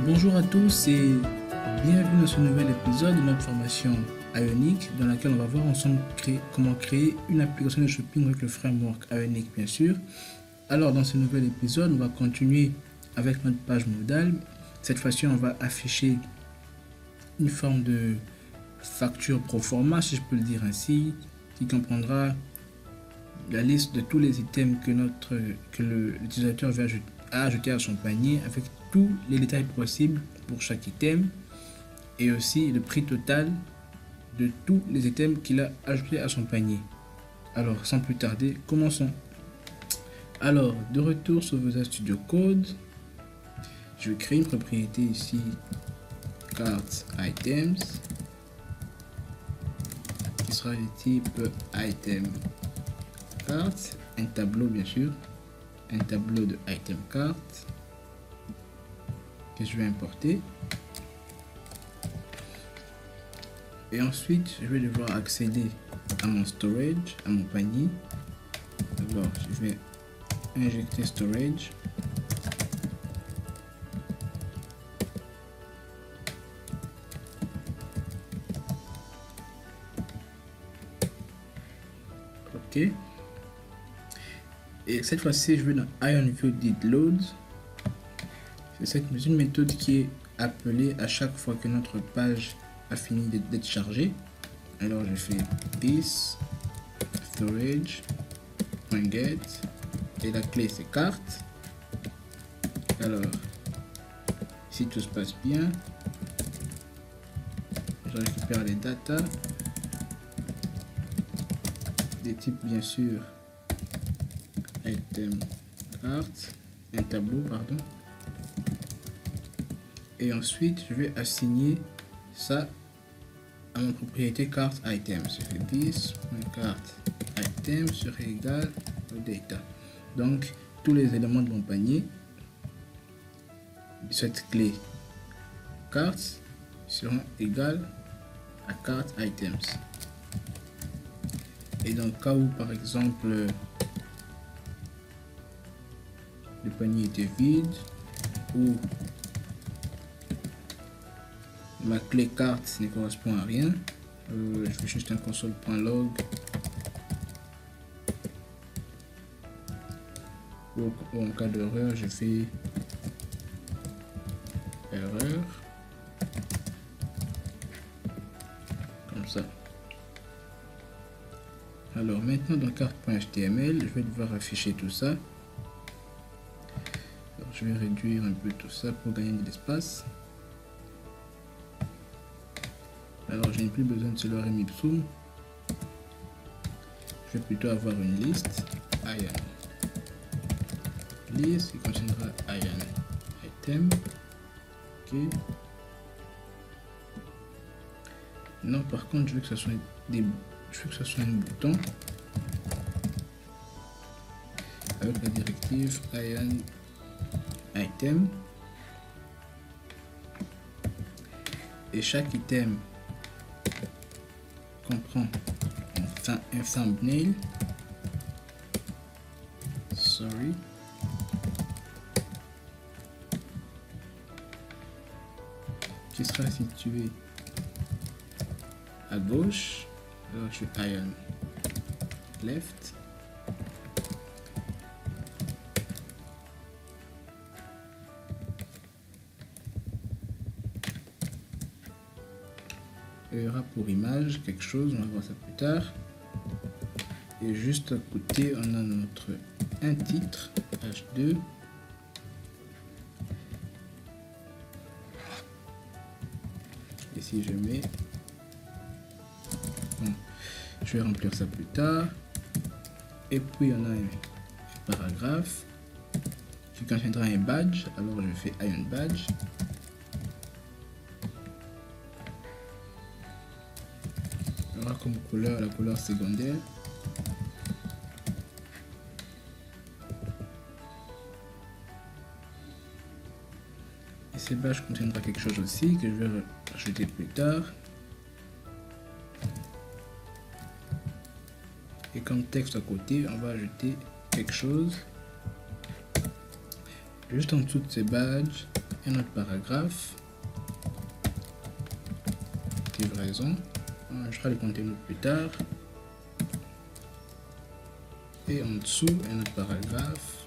Bonjour à tous et bienvenue dans ce nouvel épisode de notre formation Ionic dans laquelle on va voir ensemble comment créer une application de shopping avec le framework Ionic bien sûr. Alors dans ce nouvel épisode, on va continuer avec notre page modale. Cette fois-ci, on va afficher une forme de facture pro forma, si je peux le dire ainsi, qui comprendra la liste de tous les items que l'utilisateur va ajouter à son panier avec tous les détails possibles pour chaque item et aussi le prix total de tous les items qu'il a ajoutés à son panier. Alors sans plus tarder, commençons. Alors de retour sur Visual Studio Code, je vais créer une propriété ici Cart Items qui sera du type Item Cart, un tableau bien sûr, un tableau de Item Cart que je vais importer. Et ensuite, je vais devoir accéder à mon storage, à mon panier. Alors, je vais injecter storage. OK. Et cette fois-ci, je vais dans IonView.didLoad. C'est une méthode qui est appelée à chaque fois que notre page a fini d'être chargée. Alors je fais this storage.get et la clé c'est carte. Alors si tout se passe bien, je récupère les data des types bien sûr item carte, un tableau pardon. Et ensuite, je vais assigner ça à mon propriété carte item. Je fais this.carte item serait égal au data. Donc, tous les éléments de mon panier de cette clé carte seront égales à carte items. Et dans le cas où, par exemple, le panier était vide ou ma clé carte ne correspond à rien, je fais juste un console.log ou en cas d'erreur je fais erreur comme ça. Alors maintenant dans carte.html je vais devoir afficher tout ça. Alors, je vais réduire un peu tout ça pour gagner de l'espace. Alors je n'ai plus besoin de ce lorem ipsum. Je vais plutôt avoir une liste ion list qui contiendra ion item. Ok. Non, par contre je veux que ce soit un bouton avec la directive ion item et chaque item comprend un thumbnail qui sera situé à gauche. Alors je fais ion left il y aura pour image quelque chose, on va voir ça plus tard. Et juste à côté on a notre un titre h2 et si je mets bon, je vais remplir ça plus tard. Et puis on a un paragraphe qui contiendra un badge, alors je fais ion badge. Il y aura comme couleur la couleur secondaire. Et ces badges contiendra quelque chose aussi que je vais rajouter plus tard. Et comme texte à côté, on va ajouter quelque chose juste en dessous de ces badges un autre paragraphe, livraison, on changera le contenu plus tard, et en dessous un autre paragraphe,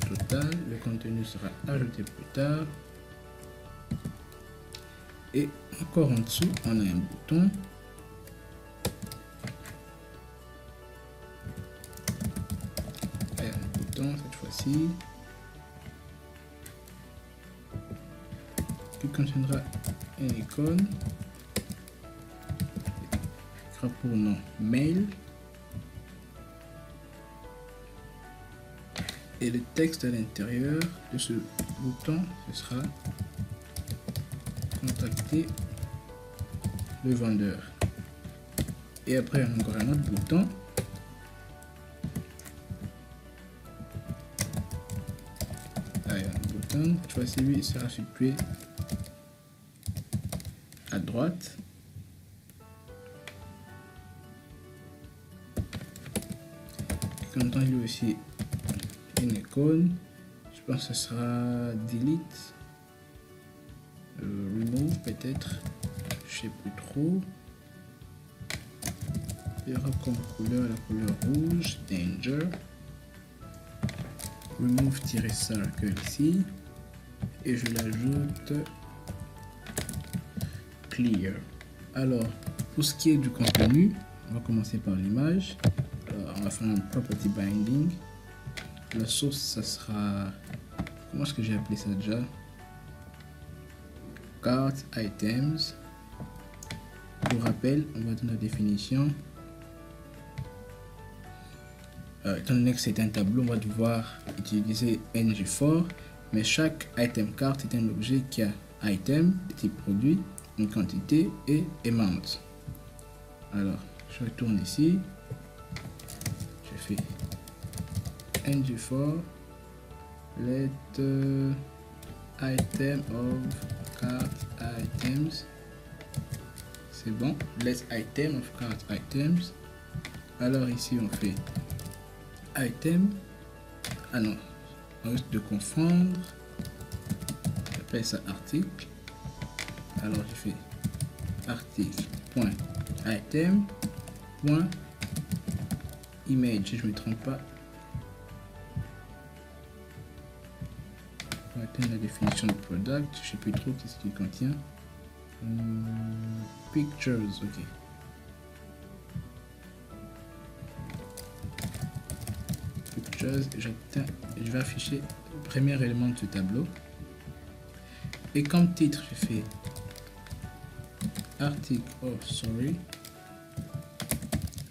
total, le contenu sera ajouté plus tard, et encore en dessous on a un bouton. Cette fois-ci qui contiendra une icône qui sera pour nom mail et le texte à l'intérieur de ce bouton ce sera contacter le vendeur. Et après on a encore un autre bouton cette fois-ci lui sera situé à droite. Quand il y a aussi une icône, je pense que ce sera delete, remove peut-être, je sais plus trop. Il y aura comme couleur la couleur rouge, danger, remove-circle ici. Et je l'ajoute clear. Alors pour ce qui est du contenu, on va commencer par l'image. On va faire un property binding. La source ça sera, comment est-ce que j'ai appelé ça déjà, cart items. Pour rappel, on va donner la définition. Étant donné que c'est un tableau, on va devoir utiliser ng4. Mais chaque item cart est un objet qui a item de type produit, une quantité et amount. Alors, je retourne ici. Je fais ng4 let item of cart items. C'est bon. Let item of cart items. Alors ici on fait item. Ah non. On risque de confondre. J'appelle ça article. Alors je fais article.item. Image, si je ne me trompe pas. Pour atteindre la définition de product, je ne sais plus trop qu'est-ce qu'il contient. Pictures, ok. Je vais afficher le premier élément de ce tableau et comme titre je fais article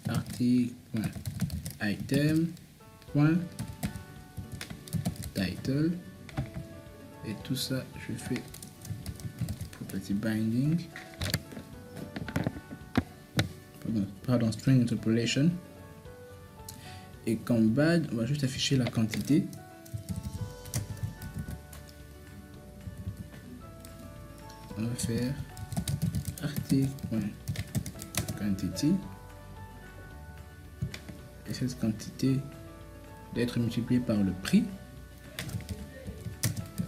article.item.title et tout ça je fais property binding, pardon, string interpolation. Et comme bad, on va juste afficher la quantité. On va faire article.quantity. Et cette quantité doit être multipliée par le prix.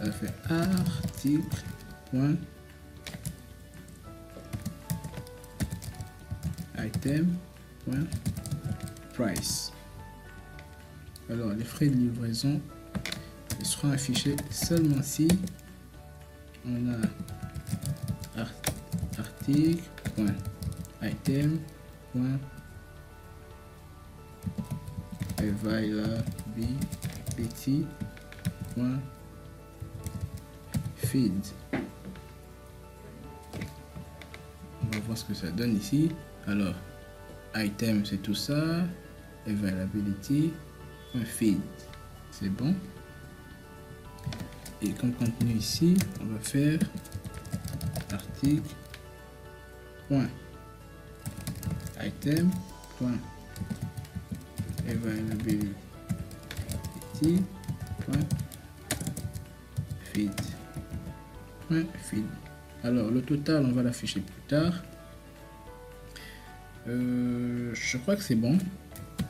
On va faire article.item.price. Alors les frais de livraison ils seront affichés seulement si on a article.availability.feed. On va voir ce que ça donne ici. Alors item c'est tout ça, availability feed, c'est bon. Et comme contenu ici, on va faire article item availability feed. Alors le total on va l'afficher plus tard. Je crois que c'est bon.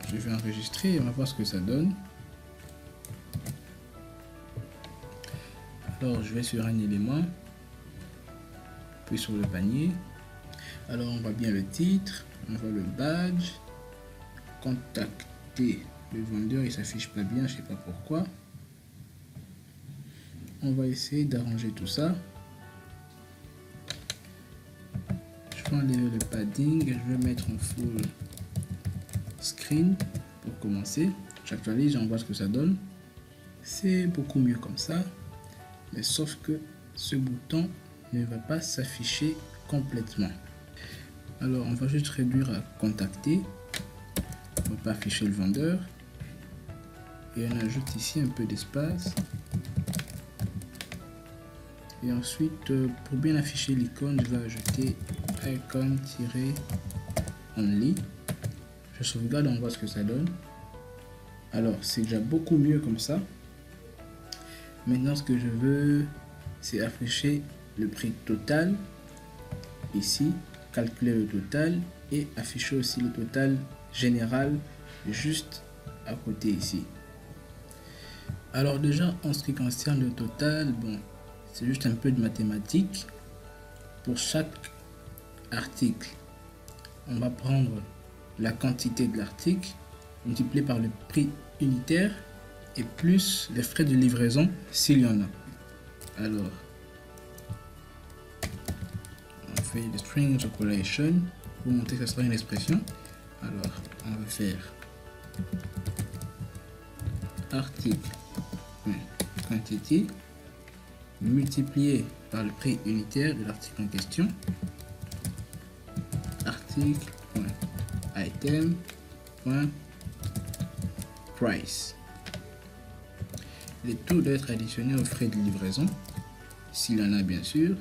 Je vais enregistrer et on va voir ce que ça donne. Alors je vais sur un élément, puis sur le panier. Alors on voit bien le titre, on voit le badge, contacter le vendeur, il s'affiche pas bien, je sais pas pourquoi. On va essayer d'arranger tout ça. Je vais enlever le padding, je vais mettre en full screen pour commencer. J'actualise, on voit ce que ça donne. C'est beaucoup mieux comme ça, mais sauf que ce bouton ne va pas s'afficher complètement. Alors on va juste réduire à contacter. On va pas afficher le vendeur. Et on ajoute ici un peu d'espace. Et ensuite, pour bien afficher l'icône, je vais ajouter icon-only. Je sauvegarde, on voit ce que ça donne. Alors c'est déjà beaucoup mieux comme ça. Maintenant ce que je veux, c'est afficher le prix total ici, calculer le total et afficher aussi le total général juste à côté ici. Alors déjà en ce qui concerne le total, bon, c'est juste un peu de mathématiques. Pour chaque article, on va prendre la quantité de l'article multiplié par le prix unitaire et plus les frais de livraison s'il y en a. Alors on fait le string interpolation pour montrer que ça sera une expression. Alors on va faire article quantity multiplié par le prix unitaire de l'article en question, article.item.price. Les taux doivent être additionnés aux frais de livraison, s'il y en a bien sûr.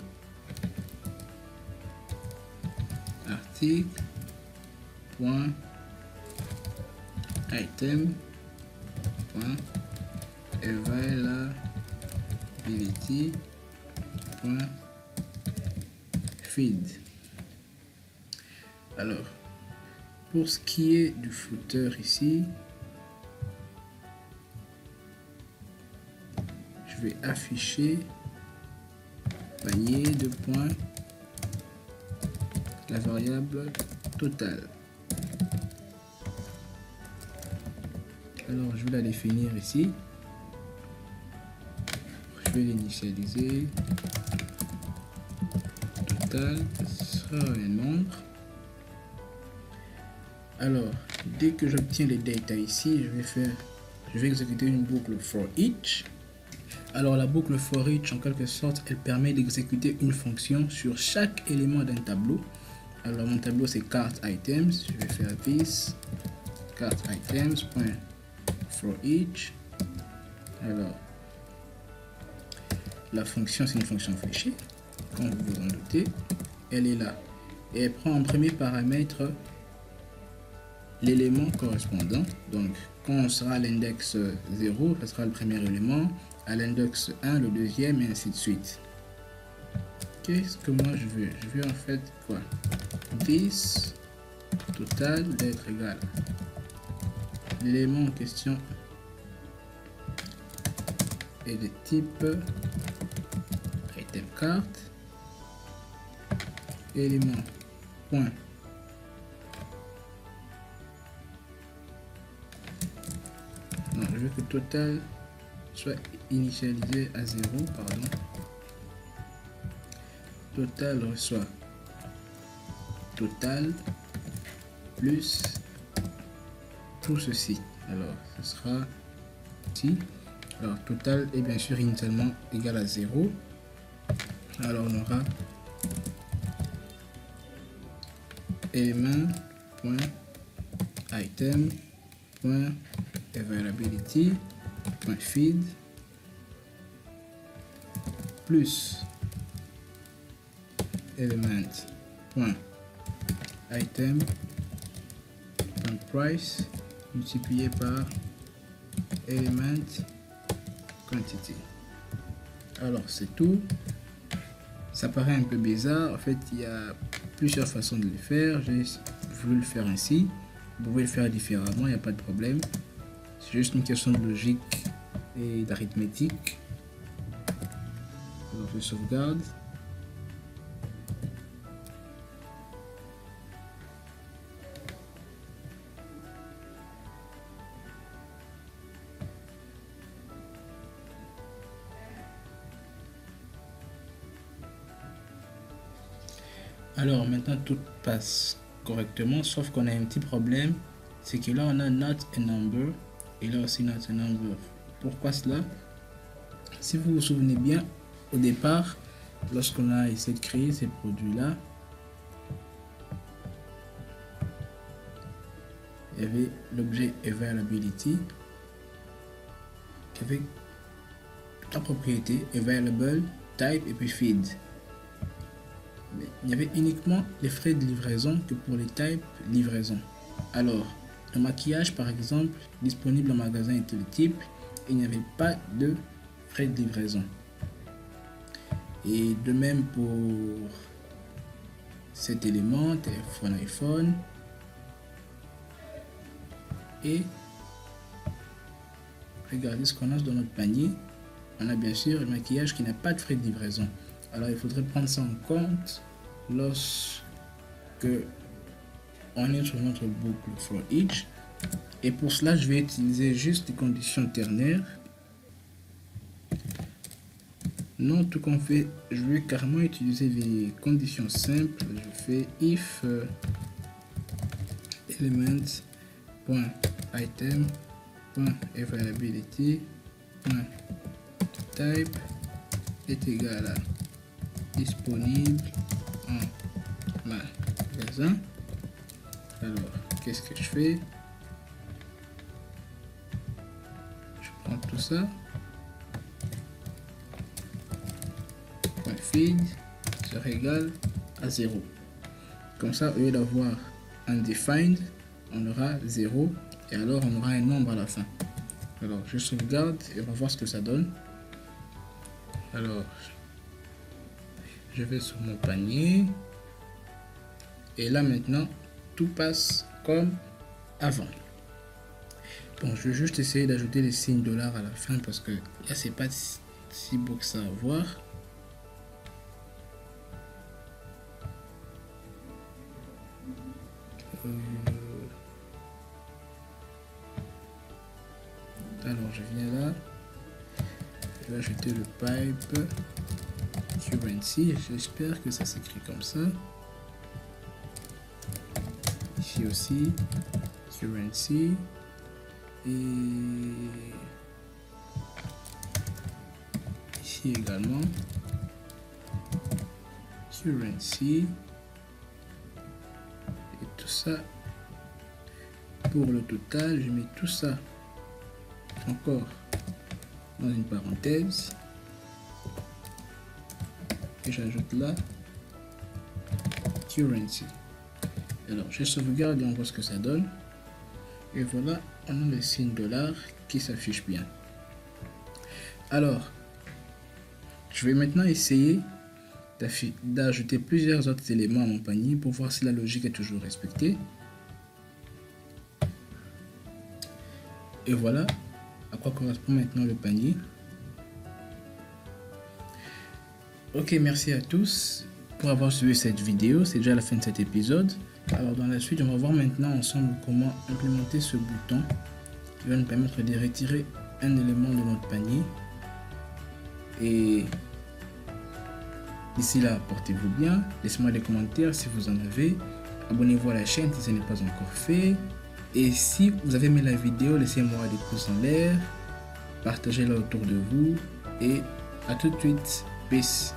Article.item.availability.feed. Alors, pour ce qui est du footer ici, je vais afficher panier de points, la variable totale. Alors je vais la définir ici. Je vais l'initialiser. Total sera un nombre. Alors dès que j'obtiens les data ici, je vais exécuter une boucle for each. Alors la boucle for each, en quelque sorte, elle permet d'exécuter une fonction sur chaque élément d'un tableau. Alors mon tableau c'est cart items, je vais faire this cart items for each. Alors la fonction c'est une fonction fléchée, comme vous vous en doutez, elle est là et elle prend en premier paramètre l'élément correspondant. Donc quand on sera à l'index 0, ce sera le premier élément, à l'index 1 le deuxième et ainsi de suite. Qu'est-ce que moi je veux? Je veux en fait quoi? This total d'être égal à l'élément en question est de type item cart, élément point non, je veux que total soit initialisé à 0, pardon. Total reçoit total plus tout ceci. Alors ce sera ici. Alors total est bien sûr initialement égal à 0. Alors on aura element.item.availability.feed plus element.item.price multiplié par element quantity. Alors c'est tout. Ça paraît un peu bizarre, en fait il y a plusieurs façons de le faire. J'ai voulu le faire ainsi, vous pouvez le faire différemment, il n'y a pas de problème. C'est juste une question de logique et d'arithmétique. je sauvegarde. Alors maintenant tout passe correctement, sauf qu'on a un petit problème, c'est que là on a not a number et là aussi not a number. Pourquoi cela? Si vous vous souvenez bien, au départ, lorsqu'on a essayé de créer ces produits-là, il y avait l'objet availability qui avait trois propriétés, available, type et puis feed. Mais il y avait uniquement les frais de livraison que pour les types livraison. Alors, le maquillage par exemple, disponible en magasin était le type, et il n'y avait pas de frais de livraison. Et de même pour cet élément, téléphone iPhone. Et regardez ce qu'on a dans notre panier. On a bien sûr le maquillage qui n'a pas de frais de livraison. Alors il faudrait prendre ça en compte lorsque on est sur notre boucle for each. Et pour cela, je vais utiliser juste les conditions ternaires. Non, tout qu'on fait, je vais carrément utiliser les conditions simples. Je fais if element.item.availability.type est égal à disponible en magasin. Alors, qu'est-ce que je fais? Je prends tout ça. Feed sera égal à 0. Comme ça, au lieu d'avoir undefined, on aura 0 et alors on aura un nombre à la fin. Alors, je sauvegarde et on va voir ce que ça donne. Alors, je vais sur mon panier et là maintenant, tout passe comme avant. Bon, je vais juste essayer d'ajouter les signes $$ à la fin parce que là, c'est pas si beau que ça à voir. Alors je viens là, je vais ajouter le pipe currency, j'espère que ça s'écrit comme ça. Ici aussi currency et ici également currency et tout ça. Pour le total, je mets tout ça encore dans une parenthèse et j'ajoute là currency. Alors je sauvegarde et on voit ce que ça donne et voilà, on a le signe $$ qui s'affiche bien. Alors je vais maintenant essayer d'ajouter plusieurs autres éléments à mon panier pour voir si la logique est toujours respectée. Et voilà à quoi correspond maintenant le panier. Ok, merci à tous pour avoir suivi cette vidéo. C'est déjà la fin de cet épisode. Alors dans la suite, on va voir maintenant ensemble comment implémenter ce bouton qui va nous permettre de retirer un élément de notre panier. Et d'ici là, portez-vous bien. Laissez-moi des commentaires si vous en avez. Abonnez-vous à la chaîne si ce n'est pas encore fait. Et si vous avez aimé la vidéo, laissez-moi des pouces en l'air, partagez-la autour de vous et à tout de suite. Peace.